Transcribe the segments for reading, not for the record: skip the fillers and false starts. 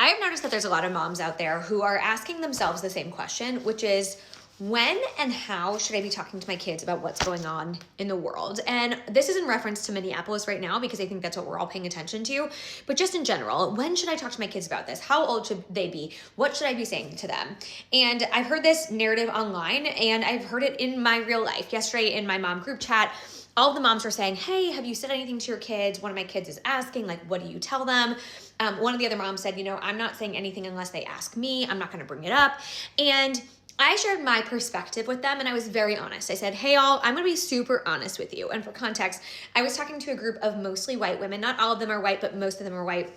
I have noticed that there's a lot of moms out there who are asking themselves the same question, which is, when and how should I be talking to my kids about what's going on in the world? And this is in reference to Minneapolis right now, because I think that's what we're all paying attention to. But just in general, when should I talk to my kids about this? How old should they be? What should I be saying to them? And I've heard this narrative online, and I've heard it in my real life. Yesterday in my mom group chat, all of the moms were saying, hey, have you said anything to your kids? One of my kids is asking, like, what do you tell them? One of the other moms said, I'm not saying anything unless they ask me. I'm not going to bring it up. And I shared my perspective with them, and I was very honest. I said, hey, all, I'm going to be super honest with you. And for context, I was talking to a group of mostly white women. Not all of them are white, but most of them are white.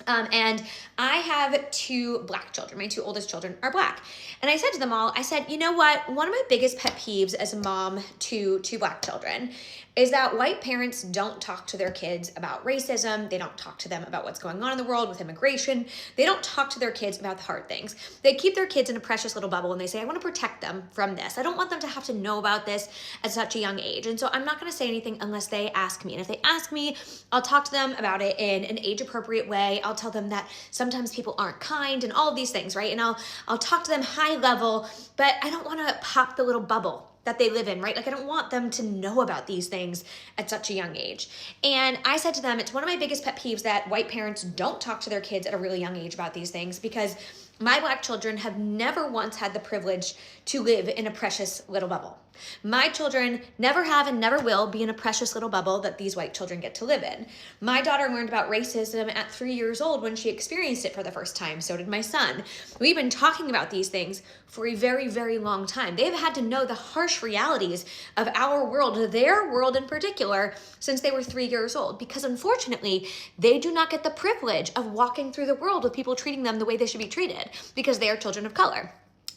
And I have 2 black children. My 2 oldest children are black. And I said to them all, I said, you know what? One of my biggest pet peeves as a mom to 2 black children is that white parents don't talk to their kids about racism. They don't talk to them about what's going on in the world with immigration. They don't talk to their kids about the hard things. They keep their kids in a precious little bubble, and they say, I want to protect them from this. I don't want them to have to know about this at such a young age. And so I'm not going to say anything unless they ask me. And if they ask me, I'll talk to them about it in an age-appropriate way. I'll tell them that sometimes people aren't kind and all of these things, right? And I'll talk to them high level, but I don't want to pop the little bubble that they live in, right? Like, I don't want them to know about these things at such a young age. And I said to them, it's one of my biggest pet peeves that white parents don't talk to their kids at a really young age about these things, because my black children have never once had the privilege to live in a precious little bubble. My children never have and never will be in a precious little bubble that these white children get to live in. My daughter learned about racism at 3 years old when she experienced it for the first time. So did my son. We've been talking about these things for a very, very long time. They've had to know the harsh realities of our world, their world in particular, since they were 3 years old, because unfortunately, they do not get the privilege of walking through the world with people treating them the way they should be treated, because they are children of color.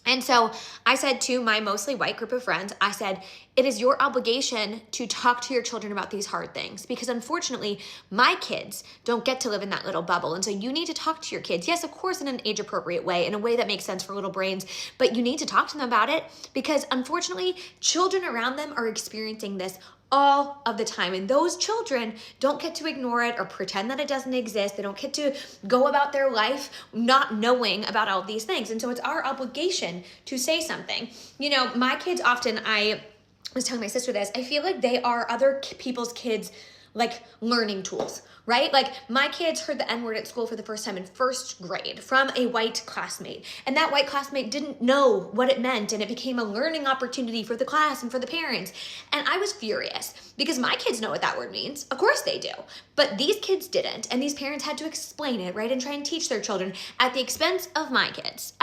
And so I said to my mostly white group of friends, I said, it is your obligation to talk to your children about these hard things, because unfortunately, my kids don't get to live in that little bubble. And so you need to talk to your kids. Yes, of course, in an age-appropriate way, in a way that makes sense for little brains, but you need to talk to them about it, because unfortunately, children around them are experiencing this all of the time. And those children don't get to ignore it or pretend that it doesn't exist. They don't get to go about their life not knowing about all of these things. And so it's our obligation to say something. My kids often, I was telling my sister this, I feel like they are other people's kids' like learning tools, right? Like, my kids heard the N-word at school for the first time in 1st grade from a white classmate. And that white classmate didn't know what it meant, and it became a learning opportunity for the class and for the parents. And I was furious, because my kids know what that word means. Of course they do. But these kids didn't, and these parents had to explain it, right? And try and teach their children at the expense of my kids,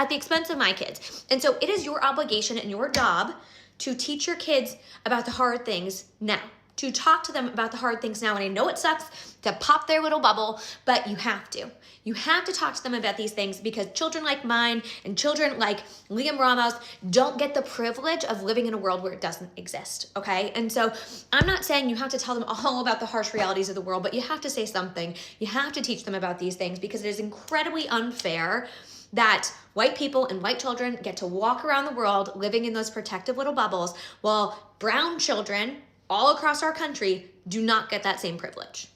And so it is your obligation and your job to teach your kids about the hard things now, to talk to them about the hard things now. And I know it sucks to pop their little bubble, but you have to. You have to talk to them about these things, because children like mine and children like Liam Ramos don't get the privilege of living in a world where it doesn't exist, okay? And so I'm not saying you have to tell them all about the harsh realities of the world, but you have to say something. You have to teach them about these things, because it is incredibly unfair that white people and white children get to walk around the world living in those protective little bubbles, while brown children all across our country do not get that same privilege.